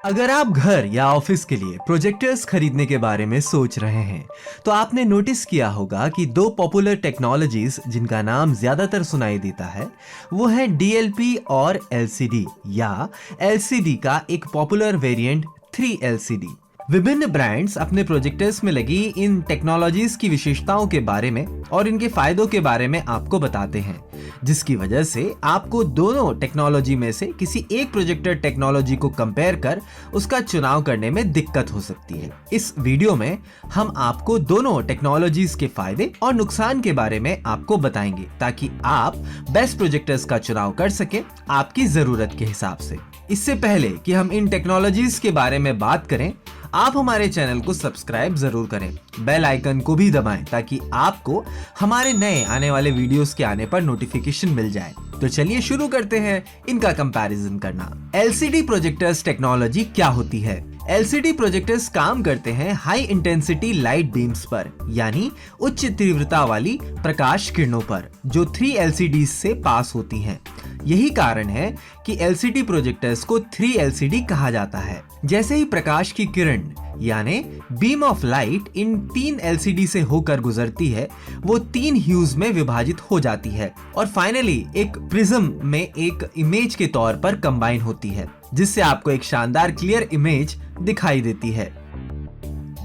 अगर आप घर या ऑफिस के लिए प्रोजेक्टर्स खरीदने के बारे में सोच रहे हैं, तो आपने नोटिस किया होगा कि दो पॉपुलर टेक्नोलॉजीज जिनका नाम ज्यादातर सुनाई देता है, वो है डीएलपी और एलसीडी या एलसीडी का एक पॉपुलर वेरिएंट 3LCD। विभिन्न ब्रांड्स अपने प्रोजेक्टर्स में लगी इन टेक्नोलॉजीज की विशेषताओं के बारे में और इनके फायदों के बारे में आपको बताते हैं, जिसकी वजह से आपको दोनों टेक्नोलॉजी में से किसी एक प्रोजेक्टर टेक्नोलॉजी को कंपेयर कर उसका चुनाव करने में दिक्कत हो सकती है। इस वीडियो में हम आपको दोनों टेक्नोलॉजीज के फायदे और नुकसान के बारे में आपको बताएंगे, ताकि आप बेस्ट प्रोजेक्टर्स का चुनाव कर सकें आपकी जरूरत के हिसाब से। इससे पहले कि हम इन टेक्नोलॉजीज के बारे में बात करें, आप हमारे चैनल को सब्सक्राइब जरूर करें, बेल आइकन को भी दबाएं ताकि आपको हमारे नए आने वाले वीडियोस के आने पर नोटिफिकेशन मिल जाए। तो चलिए शुरू करते हैं इनका कंपैरिजन करना। एलसीडी प्रोजेक्टर्स टेक्नोलॉजी क्या होती है? एलसीडी प्रोजेक्टर्स काम करते हैं हाई इंटेंसिटी लाइट बीम्स पर, यानी उच्च तीव्रता वाली प्रकाश किरणों पर, जो 3LCD से पास होती हैं। यही कारण है कि एलसीडी प्रोजेक्टर्स को 3LCD कहा जाता है। जैसे ही प्रकाश की किरण यानी beam of light in 3LCD से होकर गुजरती है, वो 3 ह्यूज में विभाजित हो जाती है और फाइनली एक प्रिज्म में एक इमेज के तौर पर कंबाइन होती है, जिससे आपको एक शानदार क्लियर इमेज दिखाई देती है।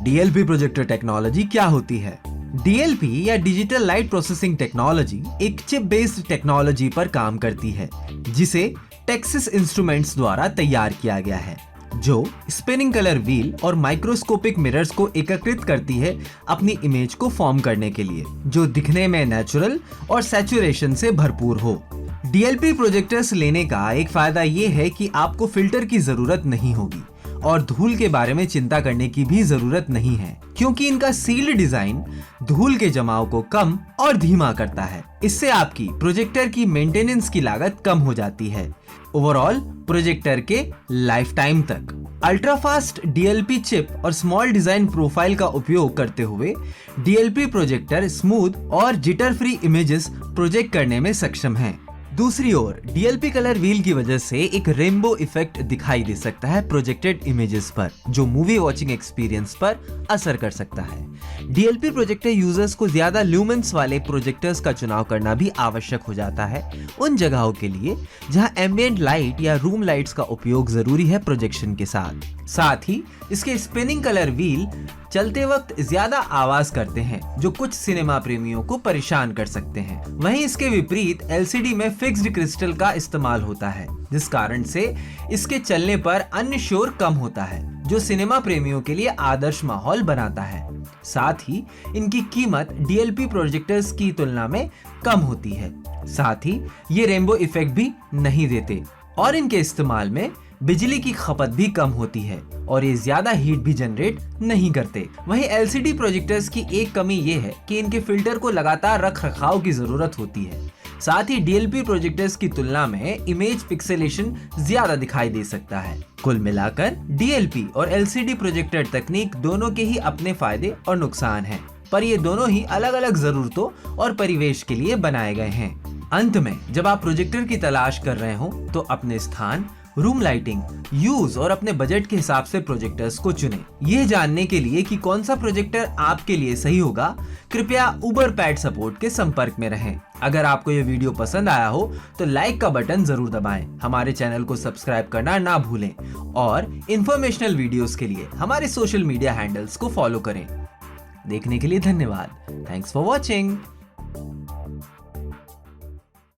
डीएलपी प्रोजेक्टर टेक्नोलॉजी क्या होती है? डीएलपी या डिजिटल लाइट प्रोसेसिंग टेक्नोलॉजी एक चिप बेस्ड टेक्नोलॉजी पर काम करती है, जिसे टेक्सास इंस्ट्रूमेंट्स द्वारा तैयार किया गया है, जो स्पिनिंग कलर व्हील और माइक्रोस्कोपिक मिरर्स को एकत्रित करती है अपनी इमेज को फॉर्म करने के लिए, जो दिखने में नेचुरल और सैचुरेशन से भरपूर हो। डीएलपी प्रोजेक्टर्स लेने का एक फायदा ये है कि आपको फिल्टर की जरूरत नहीं होगी और धूल के बारे में चिंता करने की भी जरूरत नहीं है, क्योंकि इनका सील्ड डिजाइन धूल के जमाव को कम और धीमा करता है। इससे आपकी प्रोजेक्टर की मेंटेनेंस की लागत कम हो जाती है ओवरऑल प्रोजेक्टर के लाइफ टाइम तक। अल्ट्रा फास्ट डीएलपी चिप और स्मॉल डिजाइन प्रोफाइल का उपयोग करते हुए डीएलपी प्रोजेक्टर स्मूथ और जिटर फ्री इमेजेस प्रोजेक्ट करने में सक्षम हैं। दूसरी ओर डीएलपी कलर व्हील की वजह से एक रेनबो इफेक्ट दिखाई दे सकता है प्रोजेक्टेड इमेजेस पर, जो मूवी वॉचिंग एक्सपीरियंस पर असर कर सकता है। डीएलपी प्रोजेक्टर यूजर्स को ज्यादा ल्यूमेंस वाले प्रोजेक्टर्स का चुनाव करना भी आवश्यक हो जाता है उन जगहों के लिए जहां एम्बिएंट लाइट या रूम लाइट्स का उपयोग जरूरी है प्रोजेक्शन के साथ ही इसके स्पिनिंग कलर व्हील चलते वक्त ज्यादा आवाज करते हैं, जो कुछ सिनेमा प्रेमियों को परेशान कर सकते हैं। वहीं इसके विपरीत एलसीडी में फिक्स्ड क्रिस्टल का इस्तेमाल होता है, जिस कारण से इसके चलने पर अन्य शोर कम होता है, जो सिनेमा प्रेमियों के लिए आदर्श माहौल बनाता है। साथ ही इनकी कीमत डीएलपी प्रोजेक्टर्स की तुलना में कम होती है। साथ ही ये रेनबो इफेक्ट भी नहीं देते और इनके इस्तेमाल में बिजली की खपत भी कम होती है और ये ज्यादा हीट भी जनरेट नहीं करते। वहीं एलसीडी प्रोजेक्टर्स की एक कमी ये है कि इनके फिल्टर को लगातार रख रखाव की जरूरत होती है। साथ ही डीएलपी प्रोजेक्टर्स की तुलना में इमेज पिक्सेलेशन ज्यादा दिखाई दे सकता है। कुल मिलाकर डीएलपी और एलसीडी प्रोजेक्टर तकनीक दोनों के ही अपने फायदे और नुकसान हैं, पर ये दोनों ही अलग अलग जरूरतों और परिवेश के लिए बनाए गए हैं। अंत में जब आप प्रोजेक्टर की तलाश कर रहे हो तो अपने स्थान, रूम लाइटिंग, यूज और अपने बजट के हिसाब से प्रोजेक्टर्स को चुनें। यह जानने के लिए कि कौन सा प्रोजेक्टर आपके लिए सही होगा, कृपया उबर पैड सपोर्ट के संपर्क में रहें। अगर आपको यह वीडियो पसंद आया हो तो लाइक का बटन जरूर दबाएं, हमारे चैनल को सब्सक्राइब करना ना भूलें और इंफॉर्मेशनल वीडियोस के लिए हमारे सोशल मीडिया हैंडल्स को फॉलो करें। देखने के लिए धन्यवाद। Thanks for watching.